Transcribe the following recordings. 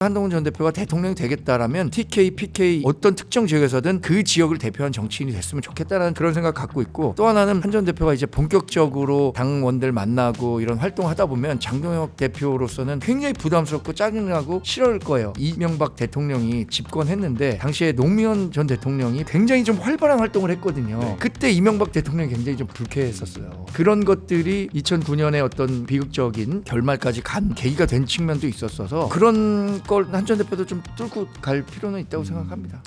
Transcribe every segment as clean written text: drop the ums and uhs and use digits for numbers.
한동훈 전 대표가 대통령이 되겠다라면 TK, PK 어떤 특정 지역에서든 그 지역을 대표한 정치인이 됐으면 좋겠다라는 그런 생각 갖고 있고, 또 하나는 한 전 대표가 이제 본격적으로 당원들 만나고 이런 활동하다 보면 장동혁 대표로서는 굉장히 부담스럽고 짜증나고 싫을 거예요. 이명박 대통령이 집권했는데 당시에 노무현 전 대통령이 굉장히 좀 활발한 활동을 했거든요. 네. 그때 이명박 대통령이 굉장히 좀 불쾌했었어요. 그런 것들이 2009년에 어떤 비극적인 결말까지 간 계기가 된 측면도 있었어서 그런 걸 한 전 대표도 좀 뚫고 갈 필요는 있다고 생각합니다.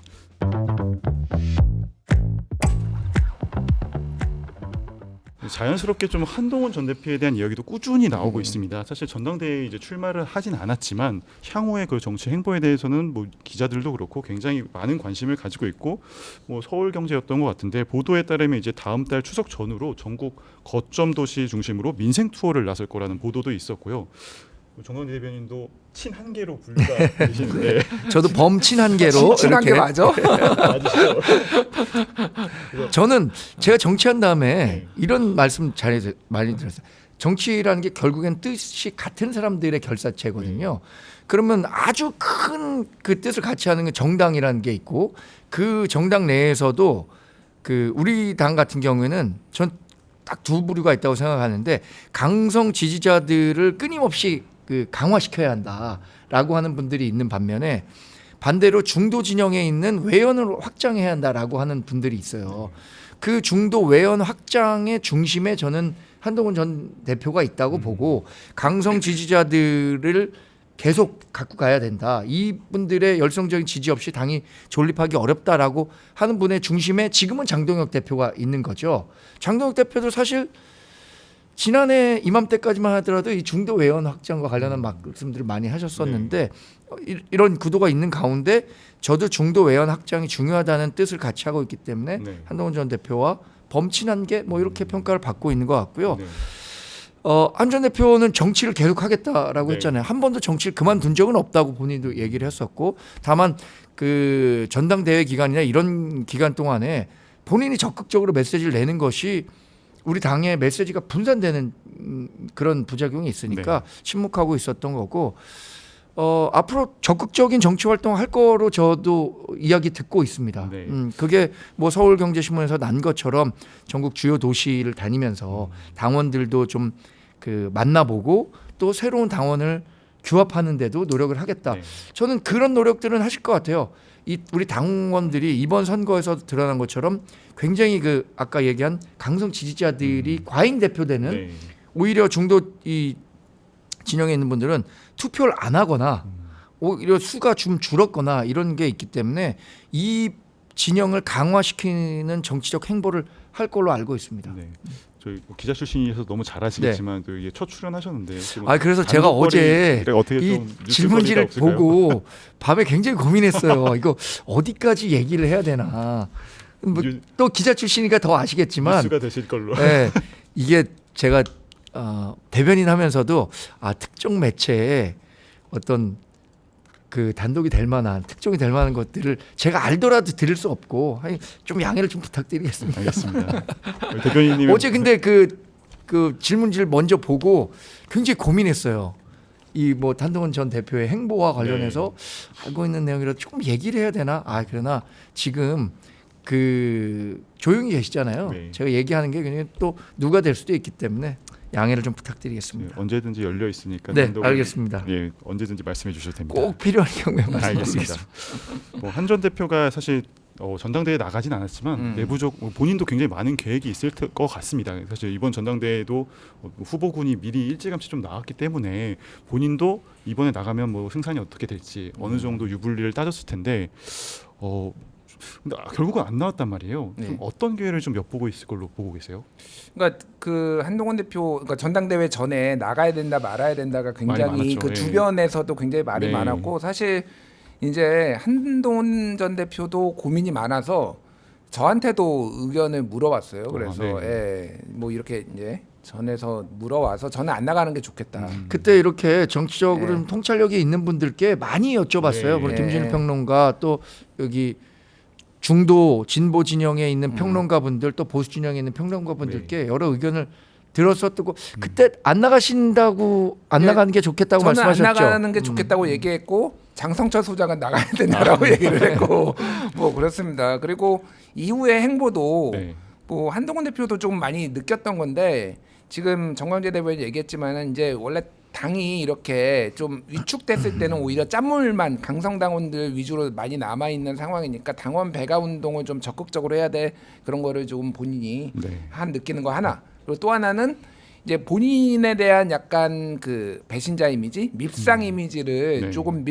자연스럽게 좀 한동훈 전 대표에 대한 이야기도 꾸준히 나오고 있습니다. 사실 전당대회에 이제 출마를 하진 않았지만 향후의 그 정치 행보에 대해서는 뭐 기자들도 그렇고 굉장히 많은 관심을 가지고 있고, 뭐 서울경제였던 것 같은데 보도에 따르면 이제 다음 달 추석 전후로 전국 거점 도시 중심으로 민생 투어를 나설 거라는 보도도 있었고요. 정건희 대변인도 친한계로 분류가 되시는데 저도 범친한계로 친한계 이렇게 맞아? 맞으시죠? 저는 제가 정치한 다음에 네. 이런 말씀 많이 들었어요. 정치라는 게 결국엔 뜻이 같은 사람들의 결사체거든요. 그러면 아주 큰 그 뜻을 같이 하는 게 정당이라는 게 있고, 그 정당 내에서도 그 우리 당 같은 경우에는 전 딱 두 부류가 있다고 생각하는데, 강성 지지자들을 끊임없이 그 강화시켜야 한다라고 하는 분들이 있는 반면에 반대로 중도 진영에 있는 외연을 확장해야 한다라고 하는 분들이 있어요. 그 중도 외연 확장의 중심에 저는 한동훈 전 대표가 있다고 보고, 강성 지지자들을 계속 갖고 가야 된다. 이분들의 열성적인 지지 없이 당이 존립하기 어렵다라고 하는 분의 중심에 지금은 장동혁 대표가 있는 거죠. 장동혁 대표도 사실 지난해 이맘때까지만 하더라도 이 중도 외연 확장과 관련한 말씀들을 많이 하셨었는데, 이런 구도가 있는 가운데 저도 중도 외연 확장이 중요하다는 뜻을 같이 하고 있기 때문에 네. 한동훈 전 대표와 범친한 게 뭐 이렇게 평가를 받고 있는 것 같고요. 네. 한 전 대표는 정치를 계속하겠다라고 네. 했잖아요. 한 번도 정치를 그만둔 적은 없다고 본인도 얘기를 했었고, 다만 그 전당대회 기간이나 이런 기간 동안에 본인이 적극적으로 메시지를 내는 것이 우리 당의 메시지가 분산되는 그런 부작용이 있으니까 침묵하고 있었던 거고, 앞으로 적극적인 정치 활동을 할 거로 저도 이야기 듣고 있습니다. 네. 그게 뭐 서울경제신문에서 난 것처럼 전국 주요 도시를 다니면서 당원들도 좀 그 만나보고 또 새로운 당원을 규합하는 데도 노력을 하겠다. 네. 저는 그런 노력들은 하실 것 같아요. 우리 당원들이 이번 선거에서 드러난 것처럼 굉장히 그 아까 얘기한 강성 지지자들이 과잉 대표되는, 네. 오히려 중도 이 진영에 있는 분들은 투표를 안 하거나 오히려 수가 좀 줄었거나 이런 게 있기 때문에 이 진영을 강화시키는 정치적 행보를 할 걸로 알고 있습니다. 네. 저희 뭐 기자 출신이셔서 너무 잘하시겠지만 또 이게 첫 출연하셨는데 그래서 제가 어제 어떻게 이 좀 질문지를 없을까요? 보고 밤에 굉장히 고민했어요. 이거 어디까지 얘기를 해야 되나. 뭐 또 기자 출신이니까 더 아시겠지만, 뉴스가 되실 걸로. 네, 이게 제가 대변인 하면서도 특정 매체에 어떤 그 단독이 될 만한, 특종이 될 만한 것들을 제가 알더라도 드릴 수 없고, 좀 양해를 좀 부탁드리겠습니다. 알겠습니다. 대변인님 어제 근데 그 질문지를 먼저 보고 굉장히 고민했어요. 이 뭐 한동훈 전 대표의 행보와 관련해서 알고 있는 내용이라도 조금 얘기를 해야 되나? 그러나 지금 그 조용히 계시잖아요. 네. 제가 얘기하는 게 그냥 또 누가 될 수도 있기 때문에 양해를 좀 부탁드리겠습니다. 언제든지 열려 있으니까. 네, 단독으로, 알겠습니다. 예, 언제든지 말씀해 주셔도 됩니다. 꼭 필요한 경우에 알겠습니다. 말씀드리겠습니다. 한 전 대표가 사실 전당대회에 나가진 않았지만 내부적 본인도 굉장히 많은 계획이 있을 것 같습니다. 사실 이번 전당대회도 후보군이 미리 일찌감치 좀 나왔기 때문에 본인도 이번에 나가면 뭐 승산이 어떻게 될지 어느 정도 유불리를 따졌을 텐데 근데 결국은 안 나왔단 말이에요. 네. 좀 어떤 기회를 좀 엿보고 있을 걸로 보고 계세요? 그러니까 그 한동훈 대표, 그러니까 전당대회 전에 나가야 된다 말아야 된다가 굉장히 많았죠. 그 예. 주변에서도 굉장히 말이 네. 많았고, 사실 이제 한동훈 전 대표도 고민이 많아서 저한테도 의견을 물어봤어요. 그래서 네. 뭐 이렇게 이제 전에서 물어와서 저는 안 나가는 게 좋겠다. 그때 이렇게 정치적으로 통찰력이 있는 분들께 많이 여쭤봤어요. 네. 우리 김진일 평론가, 또 여기 중도 진보 진영에 있는 평론가분들, 또 보수 진영에 있는 평론가분들께 여러 의견을 들었었고 그때 안 나가신다고 안 예, 나가는 게 좋겠다고 저는 말씀하셨죠. 안 나가는 게 좋겠다고 얘기했고 장성철 소장은 나가야 된다라고 얘기를 했고 뭐 그렇습니다. 그리고 이후의 행보도 네. 뭐 한동훈 대표도 좀 많이 느꼈던 건데 지금 정광재 대변인 얘기했지만은 이제 원래 당이 이렇게 좀 위축됐을 때는 오히려 짠물만 강성 당원들 위주로 많이 남아 있는 상황이니까 당원 배가 운동을 좀 적극적으로 해야 돼 그런 거를 좀 본인이 네. 한 느끼는 거 하나. 그리고 또 하나는 이제 본인에 대한 약간 그 배신자 이미지, 밉상 이미지를 네. 조금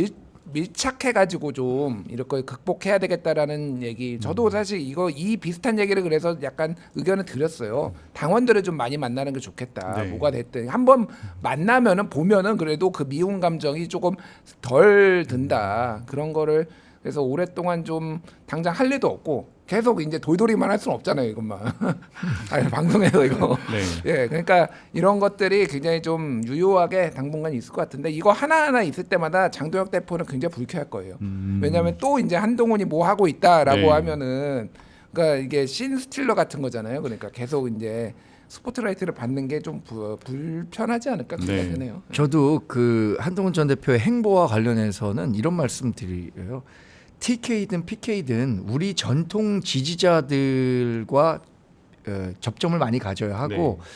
밀착해가지고 좀 이렇게 극복해야 되겠다라는 얘기. 저도 사실 이 비슷한 얘기를 그래서 약간 의견을 드렸어요. 당원들을 좀 많이 만나는 게 좋겠다. 네. 뭐가 됐든 한번 만나면은 보면은 그래도 그 미운 감정이 조금 덜 든다. 그런 거를 그래서 오랫동안 좀 당장 할 일도 없고 계속 이제 돌돌이만 할 수는 없잖아요, 이것만. 아니, 방송에서 이거. 네. 예, 그러니까 이런 것들이 굉장히 좀 유효하게 당분간 있을 것 같은데 이거 하나하나 있을 때마다 장도혁 대표는 굉장히 불쾌할 거예요. 왜냐하면 또 이제 한동훈이 뭐 하고 있다라고 네. 하면은 그러니까 이게 신 스틸러 같은 거잖아요. 그러니까 계속 이제 스포트라이트를 받는 게 좀 불편하지 않을까 그런 생각이 네. 드네요. 저도 그 한동훈 전 대표의 행보와 관련해서는 이런 말씀 드려요. TK든 PK든 우리 전통 지지자들과 접점을 많이 가져야 하고 네.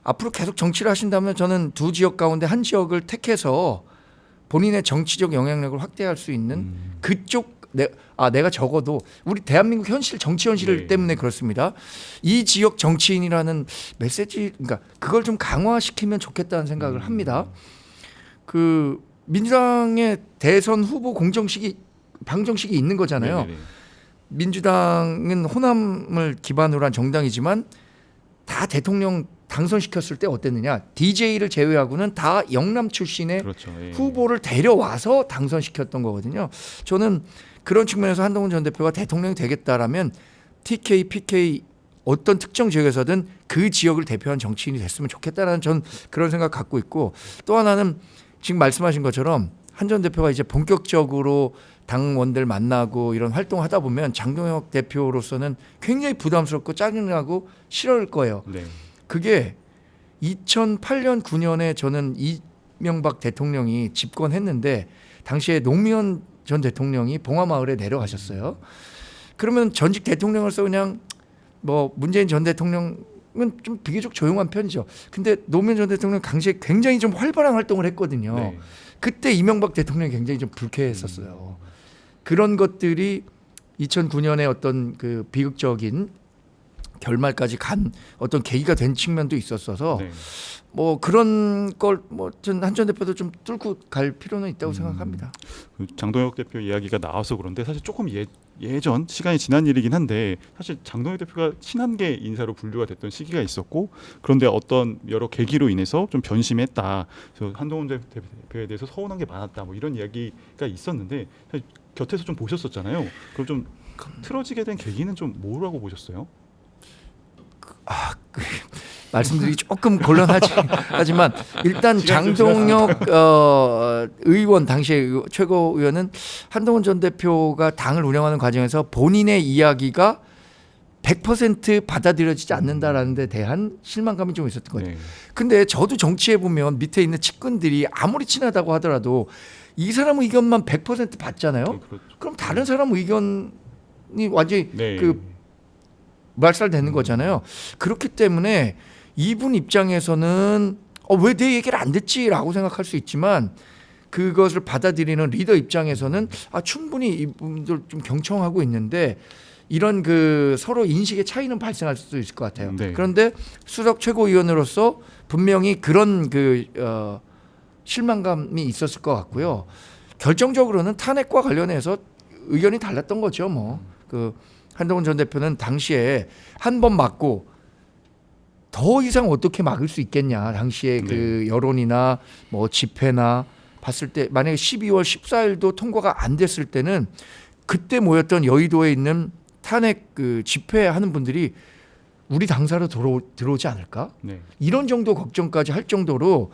앞으로 계속 정치를 하신다면 저는 두 지역 가운데 한 지역을 택해서 본인의 정치적 영향력을 확대할 수 있는 그쪽 내가 적어도 우리 대한민국 현실 정치 현실 네. 때문에 그렇습니다. 이 지역 정치인이라는 메시지 그러니까 그걸 좀 강화시키면 좋겠다는 생각을 합니다. 그 민주당의 대선 후보 공정식이 방정식이 있는 거잖아요. 네네네. 민주당은 호남을 기반으로 한 정당이지만 다 대통령 당선시켰을 때 어땠느냐? DJ를 제외하고는 다 영남 출신의 그렇죠. 예. 후보를 데려와서 당선시켰던 거거든요. 저는 그런 측면에서 한동훈 전 대표가 대통령이 되겠다라면 TK, PK 어떤 특정 지역에서든 그 지역을 대표한 정치인이 됐으면 좋겠다라는 전 그런 생각 갖고 있고 또 하나는 지금 말씀하신 것처럼 한 전 대표가 이제 본격적으로 당원들 만나고 이런 활동을 하다 보면 장동혁 대표로서는 굉장히 부담스럽고 짜증나고 싫을 거예요. 네. 그게 2008년 9년에 저는 이명박 대통령이 집권했는데 당시에 노무현 전 대통령이 봉화마을에 내려가셨어요. 그러면 전직 대통령으로서 그냥 뭐 문재인 전 대통령은 좀 비교적 조용한 편이죠. 근데 노무현 전 대통령 당시에 굉장히 좀 활발한 활동을 했거든요. 네. 그때 이명박 대통령이 굉장히 좀 불쾌했었어요. 그런 것들이 2009년에 어떤 그 비극적인 결말까지 간 어떤 계기가 된 측면도 있었어서 네. 뭐 그런 걸 뭐 전 한 전 대표도 좀 뚫고 갈 필요는 있다고 생각합니다. 그 장동혁 대표 이야기가 나와서 그런데 사실 조금 예전 시간이 지난 일이긴 한데 사실 장동혁 대표가 친한계 인사로 분류가 됐던 시기가 있었고 그런데 어떤 여러 계기로 인해서 좀 변심했다. 그래서 한동훈 대표에 대해서 서운한 게 많았다. 뭐 이런 이야기가 있었는데 사실 곁에서 좀 보셨었잖아요. 그럼 좀 틀어지게 된 계기는 좀 뭐라고 보셨어요? 말씀드리기 조금 곤란하지만 일단 장동혁 의원 당시의 최고위원은 한동훈 전 대표가 당을 운영하는 과정에서 본인의 이야기가 100% 받아들여지지 않는다라는 데 대한 실망감이 좀 있었던 거죠. 네. 근데 저도 정치에 보면 밑에 있는 측근들이 아무리 친하다고 하더라도 이 사람 의견만 100% 받잖아요. 그렇죠. 그럼 다른 사람 의견이 완전히 네. 그 말살되는 거잖아요. 그렇기 때문에 이분 입장에서는 왜 내 얘기를 안 듣지라고 생각할 수 있지만 그것을 받아들이는 리더 입장에서는 충분히 이분들 좀 경청하고 있는데 이런 그 서로 인식의 차이는 발생할 수도 있을 것 같아요. 네. 그런데 수석 최고위원으로서 분명히 그런 그 실망감이 있었을 것 같고요. 결정적으로는 탄핵과 관련해서 의견이 달랐던 거죠. 뭐 그 한동훈 전 대표는 당시에 한 번 맞고 더 이상 어떻게 막을 수 있겠냐. 당시에 그 여론이나 뭐 집회나 봤을 때 만약에 12월 14일도 통과가 안 됐을 때는 그때 모였던 여의도에 있는 탄핵 그 집회하는 분들이 우리 당사로 들어오지 않을까? 네. 이런 정도 걱정까지 할 정도로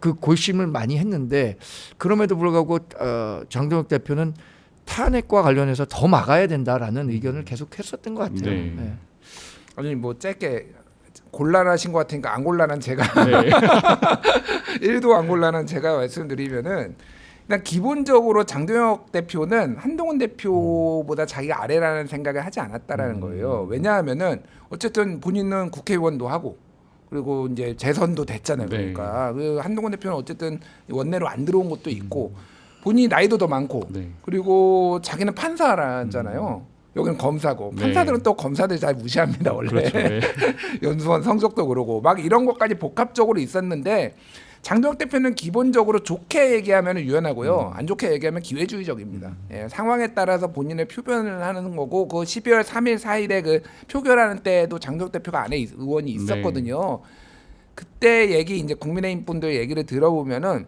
그 골심을 많이 했는데 그럼에도 불구하고 장동혁 대표는 탄핵과 관련해서 더 막아야 된다라는 의견을 계속 했었던 것 같아요. 네. 네. 아니 뭐 짧게 곤란하신 것 같으니까 안 곤란한 제가 네. 1도 안 곤란한 제가 말씀드리면은 일단 기본적으로 장동혁 대표는 한동훈 대표보다 자기가 아래라는 생각을 하지 않았다라는 거예요. 왜냐하면은 어쨌든 본인은 국회의원도 하고 그리고 이제 재선도 됐잖아요. 네. 그러니까 그 한동훈 대표는 어쨌든 원내로 안 들어온 것도 있고 본인이 나이도 더 많고 네. 그리고 자기는 판사라잖아요. 여기는 검사고 네. 판사들은 또 검사들 잘 무시합니다 원래. 그렇죠. 네. 연수원 성적도 그러고 막 이런 것까지 복합적으로 있었는데 장동혁 대표는 기본적으로 좋게 얘기하면 유연하고요. 안 좋게 얘기하면 기회주의적입니다. 예, 상황에 따라서 본인의 표현을 하는 거고 그 12월 3일 4일에 그 표결하는 때도 장동혁 대표가 안에 의원이 있었거든요. 그때 얘기 이제 국민의힘 분들 얘기를 들어보면은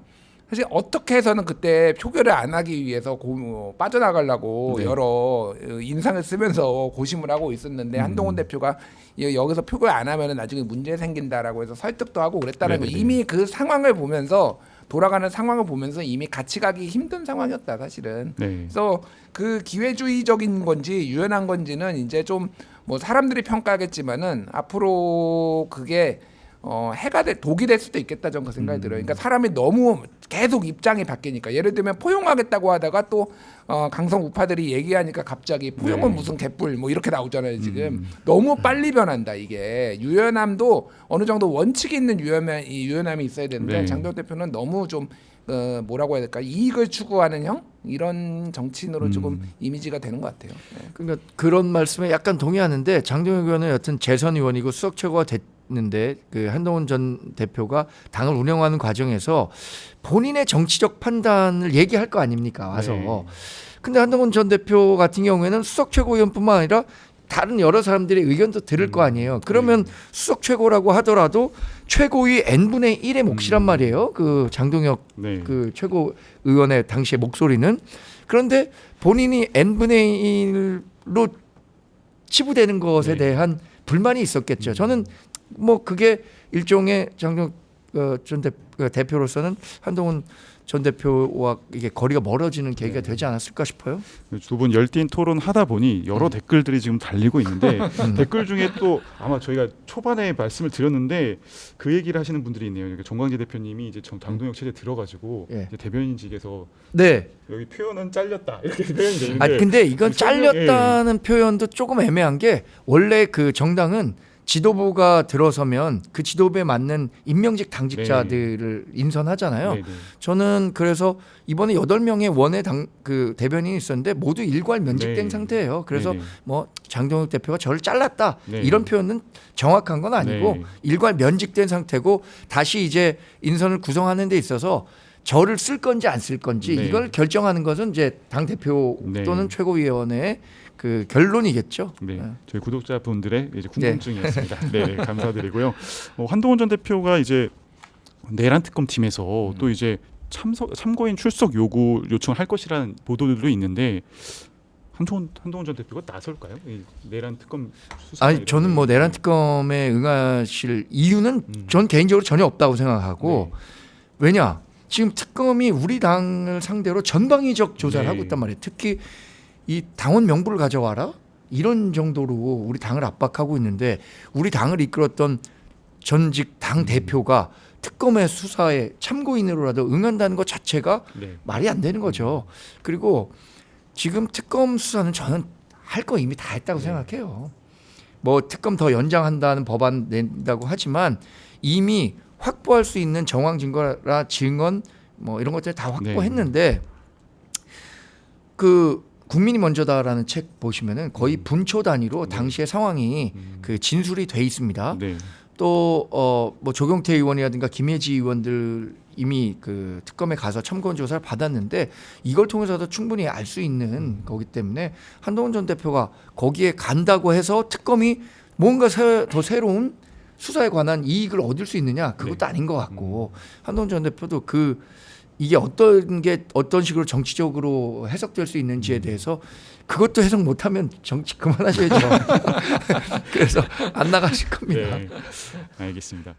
사실 어떻게 해서는 그때 표결을 안 하기 위해서 빠져나가려고 네. 여러 인상을 쓰면서 고심을 하고 있었는데 한동훈 대표가 여기서 표결 안 하면은 나중에 문제 생긴다라고 해서 설득도 하고 그랬다는 거 네네네. 이미 그 상황을 보면서 돌아가는 상황을 보면서 이미 같이 가기 힘든 상황이었다 사실은. 네. 그래서 그 기회주의적인 건지 유연한 건지는 이제 좀 뭐 사람들이 평가하겠지만은 앞으로 그게 해가 독이 될 수도 있겠다 저는 그 생각이 들어요. 그러니까 사람이 너무 계속 입장이 바뀌니까 예를 들면 포용하겠다고 하다가 또 강성 우파들이 얘기하니까 갑자기 포용은 네. 무슨 개뿔 뭐 이렇게 나오잖아요 지금. 너무 빨리 변한다 이게. 유연함도 어느 정도 원칙이 있는 유연함이 있어야 되는데 네. 장동혁 대표는 너무 좀 뭐라고 해야 될까 이익을 추구하는 이런 정치인으로 조금 이미지가 되는 것 같아요. 네. 그러니까 그런 말씀에 약간 동의하는데 장동혁 의원은 여튼 재선 의원이고 수석 최고가 됐는데 그 한동훈 전 대표가 당을 운영하는 과정에서 본인의 정치적 판단을 얘기할 거 아닙니까 와서. 네. 근데 한동훈 전 대표 같은 경우에는 수석 최고위원뿐만 아니라 다른 여러 사람들의 의견도 들을 거 아니에요. 그러면 수석 최고라고 하더라도 최고위 n분의 1의 몫이란 말이에요. 그 장동혁 네. 그 최고 의원의 당시의 목소리는. 그런데 본인이 n분의 1로 치부되는 것에 네. 대한 불만이 있었겠죠. 저는 뭐 그게 일종의 장동혁 전 대표로서는 한동훈 전 대표와 이게 거리가 멀어지는 계기가 되지 않았을까 싶어요. 두 분 열띤 토론 하다 보니 여러 댓글들이 지금 달리고 있는데 댓글 중에 또 아마 저희가 초반에 말씀을 드렸는데 그 얘기를 하시는 분들이 있네요. 그러니까 정광재 대표님이 이제 장동혁 체제 들어가지고 예. 이제 대변인직에서 네. 여기 표현은 잘렸다 이렇게 표현이 되는데. 아 근데 이건 그 설명- 잘렸다는 표현도 조금 애매한 게 원래 그 정당은 지도부가 들어서면 그 지도부에 맞는 임명직 당직자들을 인선하잖아요. 네, 네. 저는 그래서 이번에 8명의 원외 그 대변인이 있었는데 모두 일괄 면직된 네. 상태예요. 그래서 네, 네. 뭐 장동혁 대표가 저를 잘랐다 네. 이런 표현은 정확한 건 아니고 네. 일괄 면직된 상태고 다시 이제 인선을 구성하는 데 있어서 저를 쓸 건지 안 쓸 건지 네. 이걸 결정하는 것은 이제 당 대표 네. 또는 최고위원회의 그 결론이겠죠. 네, 네. 저희 구독자분들의 이제 궁금증이었습니다. 네, 감사드리고요. 한동훈 전 대표가 이제 내란 특검 팀에서 또 이제 참고인 출석 요청할 것이라는 보도들도 있는데 한동훈 전 대표가 나설까요? 이 내란 특검 수사. 아니 저는 뭐 내란 특검에 응하실 이유는 전 개인적으로 전혀 없다고 생각하고 네. 왜냐 지금 특검이 우리 당을 상대로 전방위적 조사를 네. 하고 있단 말이에요. 특히 이 당원 명부를 가져와라 이런 정도로 우리 당을 압박하고 있는데 우리 당을 이끌었던 전직 당 대표가 특검의 수사에 참고인으로라도 응한다는 것 자체가 네. 말이 안 되는 거죠. 그리고 지금 특검 수사는 저는 할 거 이미 다 했다고 생각해요. 뭐 특검 더 연장한다는 법안 낸다고 하지만 이미 확보할 수 있는 정황 증거라 증언 뭐 이런 것들 다 확보했는데 그 국민이 먼저다라는 책 보시면은 거의 분초 단위로 당시의 상황이 그 진술이 돼 있습니다. 네. 또 뭐 조경태 의원이라든가 김혜지 의원들 이미 그 특검에 가서 참고인 조사를 받았는데 이걸 통해서도 충분히 알 수 있는 거기 때문에 한동훈 전 대표가 거기에 간다고 해서 특검이 뭔가 더 새로운 수사에 관한 이익을 얻을 수 있느냐 그것도 아닌 것 같고 한동훈 전 대표도 이게 어떤 식으로 정치적으로 해석될 수 있는지에 대해서 그것도 해석 못하면 정치 그만하셔야죠. 그래서 안 나가실 겁니다. 네. 알겠습니다.